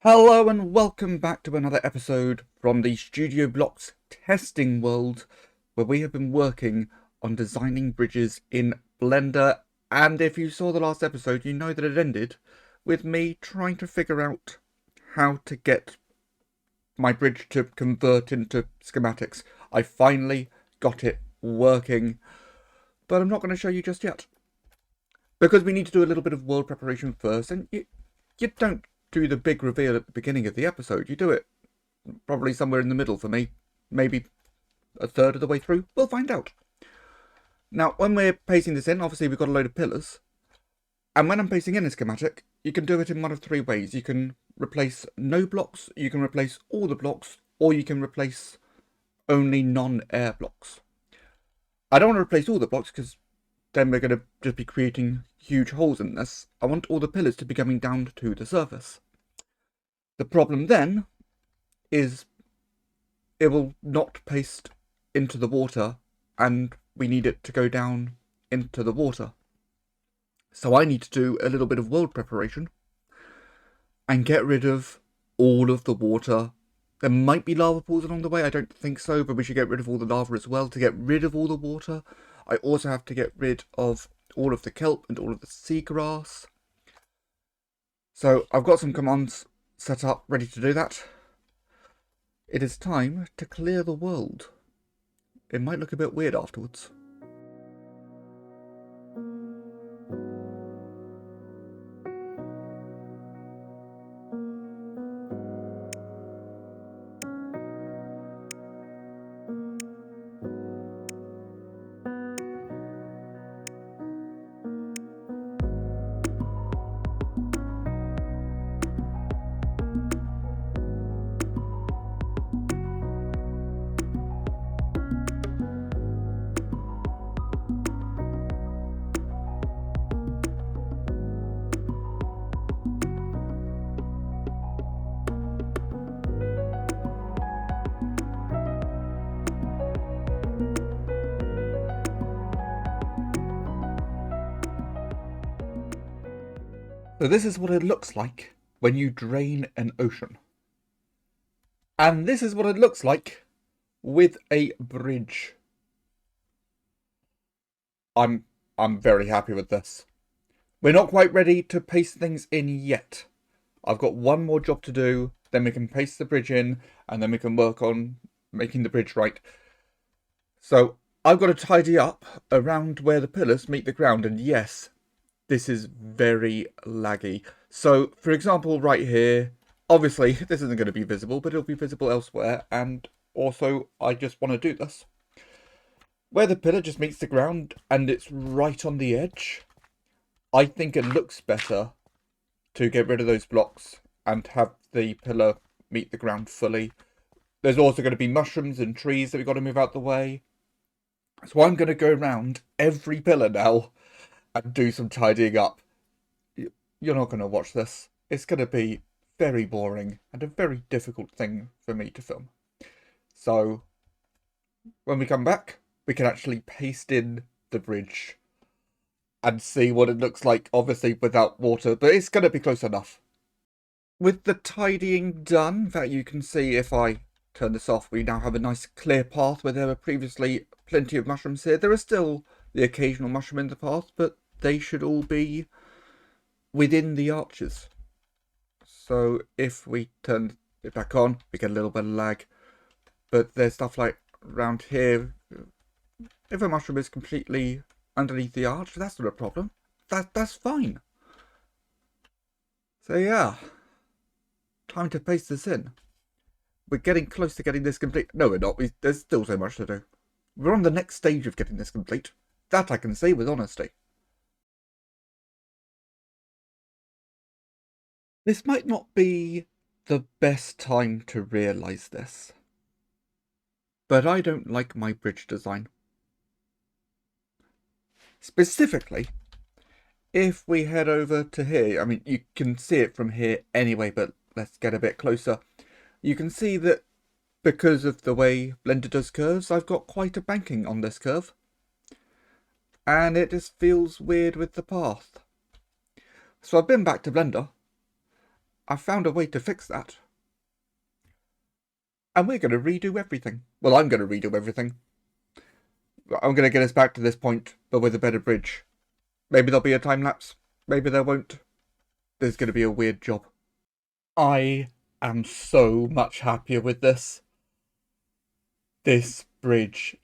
Hello and welcome back to another episode from the Studio Blocks testing world, where we have been working on designing bridges in Blender. And if you saw the last episode, you know that it ended with me trying to figure out how to get my bridge to convert into schematics. I finally got it working, but I'm not going to show you just yet, because we need to do a little bit of world preparation first, and you don't do the big reveal at the beginning of the episode. You do it probably somewhere in the middle for me. Maybe a third of the way through. We'll find out. Now, when we're pasting this in, obviously we've got a load of pillars. And when I'm pasting in a schematic, you can do it in one of three ways. You can replace no blocks, you can replace all the blocks, or you can replace only non-air blocks. I don't want to replace all the blocks because then we're going to just be creating huge holes in this. I want all the pillars to be coming down to the surface. The problem then is it will not paste into the water, and we need it to go down into the water. So I need to do a little bit of world preparation and get rid of all of the water. There might be lava pools along the way, I don't think so, but we should get rid of all the lava as well. To get rid of all the water, I also have to get rid of all of the kelp and all of the seagrass. So I've got some commands set up, ready to do that. It is time to clear the world. It might look a bit weird afterwards. So this is what it looks like when you drain an ocean. And this is what it looks like with a bridge. I'm very happy with this. We're not quite ready to paste things in yet. I've got one more job to do, then we can paste the bridge in, and then we can work on making the bridge right. So I've got to tidy up around where the pillars meet the ground, and yes, this is very laggy. So, for example, right here, obviously this isn't going to be visible, but it'll be visible elsewhere, and also I just want to do this. Where the pillar just meets the ground and it's right on the edge, I think it looks better to get rid of those blocks and have the pillar meet the ground fully. There's also going to be mushrooms and trees that we've got to move out the way. So I'm going to go around every pillar now and do some tidying up. You're not going to watch this. It's going to be very boring and a very difficult thing for me to film. So when we come back, we can actually paste in the bridge and see what it looks like, obviously without water, but it's going to be close enough. With the tidying done, that you can see if I turn this off, we now have a nice clear path where there were previously plenty of mushrooms here. There are still the occasional mushroom in the path, but they should all be within the arches. So if we turn it back on, we get a little bit of lag. But there's stuff like around here. If a mushroom is completely underneath the arch, that's not a problem. That's fine. So yeah, time to paste this in. We're getting close to getting this complete. No, we're not. There's still so much to do. We're on the next stage of getting this complete. That I can say with honesty. This might not be the best time to realise this, but I don't like my bridge design. Specifically, if we head over to here, I mean, you can see it from here anyway, but let's get a bit closer. You can see that because of the way Blender does curves, I've got quite a banking on this curve. And it just feels weird with the path. So I've been back to Blender. I found a way to fix that. And we're going to redo everything. Well, I'm going to redo everything. I'm going to get us back to this point, but with a better bridge. Maybe there'll be a time lapse. Maybe there won't. There's going to be a weird job. I am so much happier with this. This bridge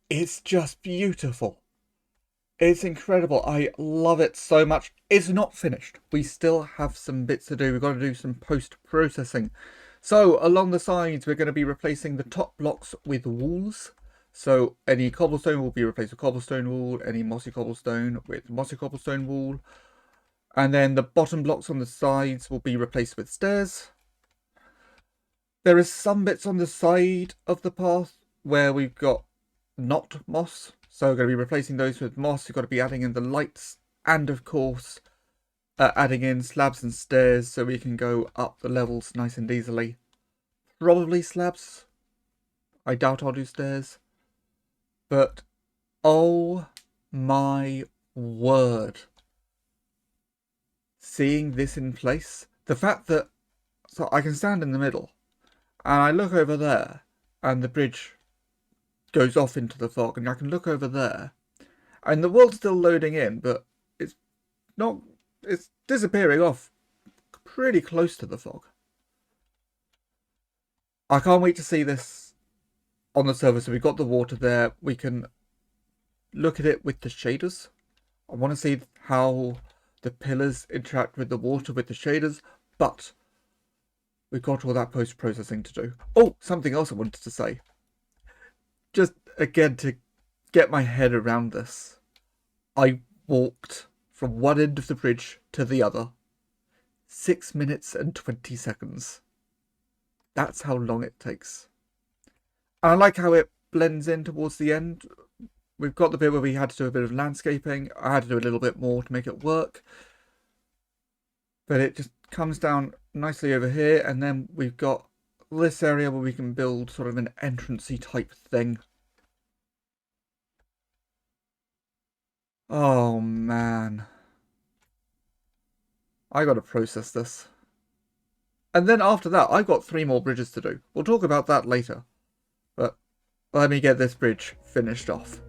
is just beautiful. It's incredible. I love it so much. It's not finished. We still have some bits to do. We've got to do some post-processing. So along the sides, we're going to be replacing the top blocks with walls. So any cobblestone will be replaced with cobblestone wall. Any mossy cobblestone with mossy cobblestone wall. And then the bottom blocks on the sides will be replaced with stairs. There is some bits on the side of the path where we've got not moss. So we're going to be replacing those with moss. You've got to be adding in the lights and, of course, adding in slabs and stairs so we can go up the levels nice and easily. Probably slabs. I doubt I'll do stairs. But, oh my word. Seeing this in place, the fact that, so I can stand in the middle and I look over there and the bridge goes off into the fog and I can look over there and the world's still loading in, but it's disappearing off pretty close to the fog. I can't wait to see this on the server. So we've got the water there. We can look at it with the shaders. I want to see how the pillars interact with the water with the shaders, but we've got all that post-processing to do. Oh, something else I wanted to say. Just again to get my head around this. I walked from one end of the bridge to the other. 6 minutes and 20 seconds. That's how long it takes. And I like how it blends in towards the end. We've got the bit where we had to do a bit of landscaping. I had to do a little bit more to make it work. But it just comes down nicely over here. And then we've got this area where we can build sort of an entrancey type thing. Oh, man. I gotta process this. And then after that, I've got 3 more bridges to do. We'll talk about that later. But let me get this bridge finished off.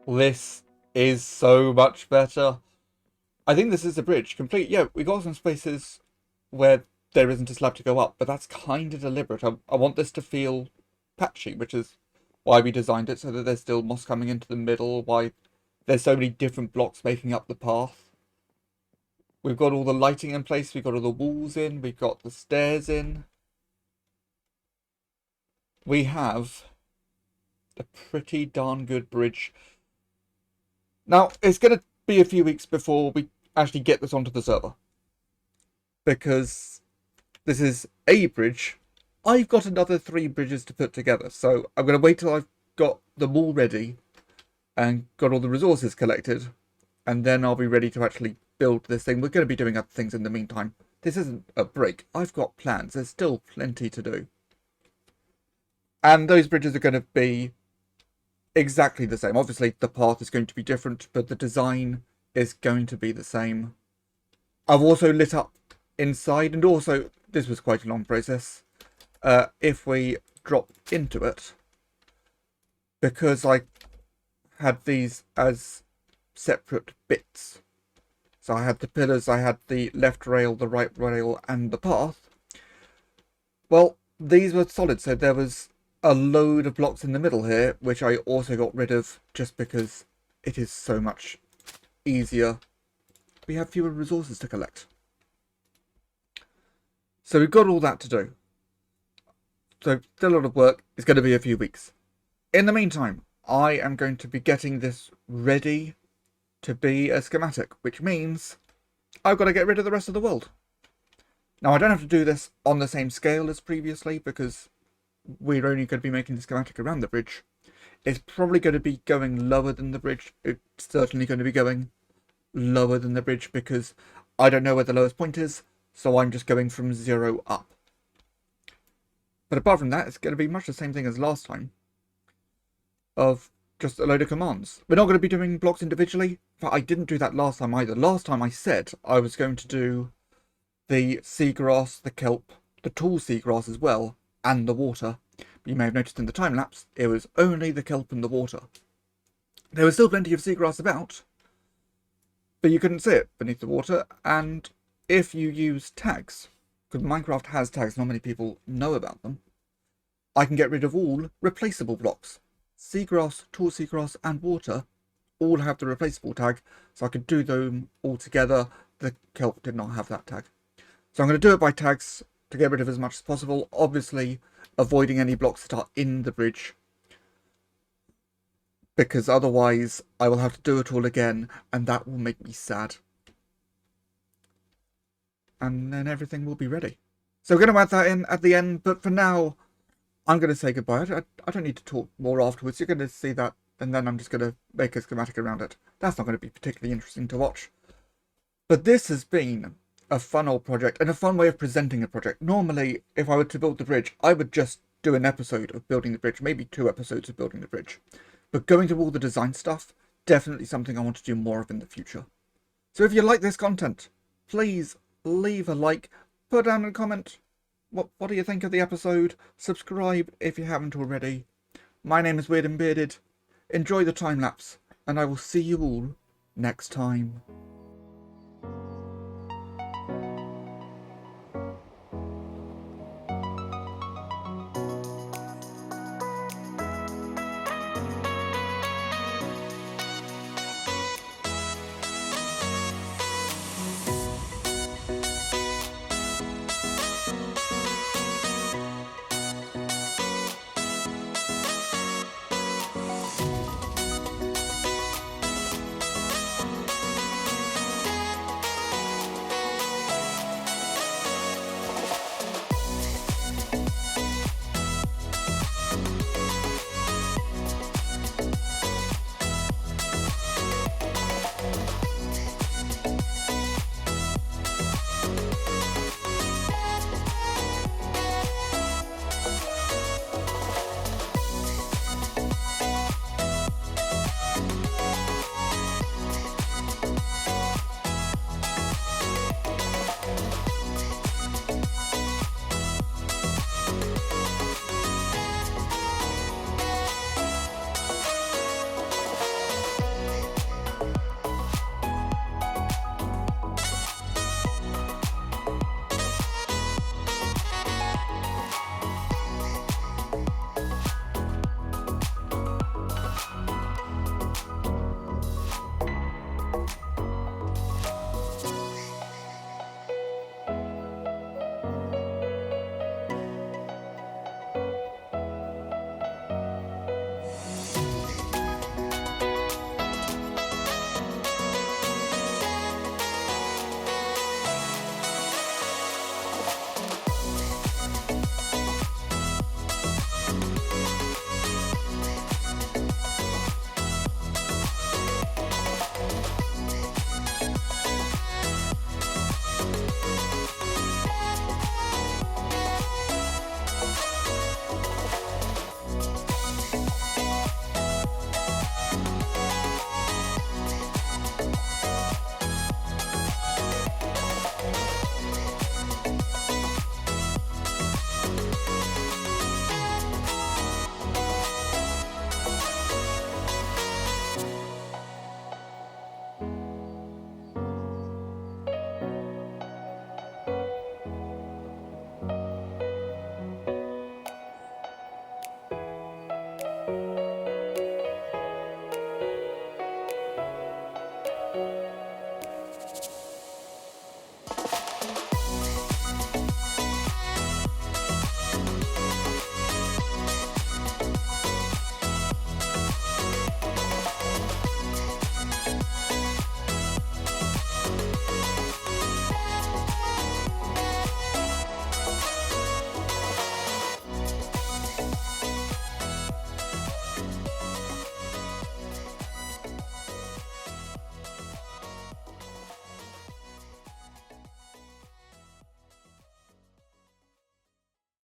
This is so much better. I think this is the bridge complete. Yeah, we got some spaces where there isn't a slab to go up, but that's kind of deliberate. I want this to feel patchy, which is why we designed it, so that there's still moss coming into the middle, why there's so many different blocks making up the path. We've got all the lighting in place, we've got all the walls in, we've got the stairs in. We have a pretty darn good bridge. Now, it's going to be a few weeks before we actually get this onto the server. Because this is a bridge. I've got another 3 bridges to put together. So I'm going to wait till I've got them all ready and got all the resources collected. And then I'll be ready to actually build this thing. We're going to be doing other things in the meantime. This isn't a break. I've got plans. There's still plenty to do. And those bridges are going to be exactly the same. Obviously, the path is going to be different, but the design is going to be the same. I've also lit up inside, and also, this was quite a long process. If we drop into it, because I had these as separate bits. So I had the pillars, I had the left rail, the right rail, and the path. Well, these were solid, so there was a load of blocks in the middle here, which I also got rid of just because it is so much easier. We have fewer resources to collect. So we've got all that to do. So still a lot of work. It's going to be a few weeks. In the meantime, I am going to be getting this ready to be a schematic, which means I've got to get rid of the rest of the world. Now, I don't have to do this on the same scale as previously because we're only going to be making the schematic around the bridge. It's probably going to be going lower than the bridge. It's certainly going to be going lower than the bridge because I don't know where the lowest point is, so I'm just going from 0 up. But apart from that, it's going to be much the same thing as last time, of just a load of commands. We're not going to be doing blocks individually, but I didn't do that last time either. Last time I said I was going to do the seagrass, the kelp, the tall seagrass as well, and the water. You may have noticed in the time lapse, it was only the kelp and the water. There was still plenty of seagrass about, but you couldn't see it beneath the water, and if you use tags, because Minecraft has tags, not many people know about them, I can get rid of all replaceable blocks. Seagrass, tall seagrass, and water all have the replaceable tag, so I could do them all together. The kelp did not have that tag. So I'm going to do it by tags to get rid of as much as possible, obviously avoiding any blocks that are in the bridge, because otherwise I will have to do it all again, and that will make me sad. And then everything will be ready. So we're going to add that in at the end, but for now, I'm going to say goodbye. I don't need to talk more afterwards. You're going to see that, and then I'm just going to make a schematic around it. That's not going to be particularly interesting to watch. But this has been a fun old project, and a fun way of presenting a project. Normally, if I were to build the bridge, I would just do an episode of building the bridge, maybe 2 episodes of building the bridge. But going through all the design stuff, definitely something I want to do more of in the future. So if you like this content, please leave a like, put down a comment. What do you think of the episode? Subscribe if you haven't already. My name is Weird and Bearded. Enjoy the time lapse, and I will see you all next time.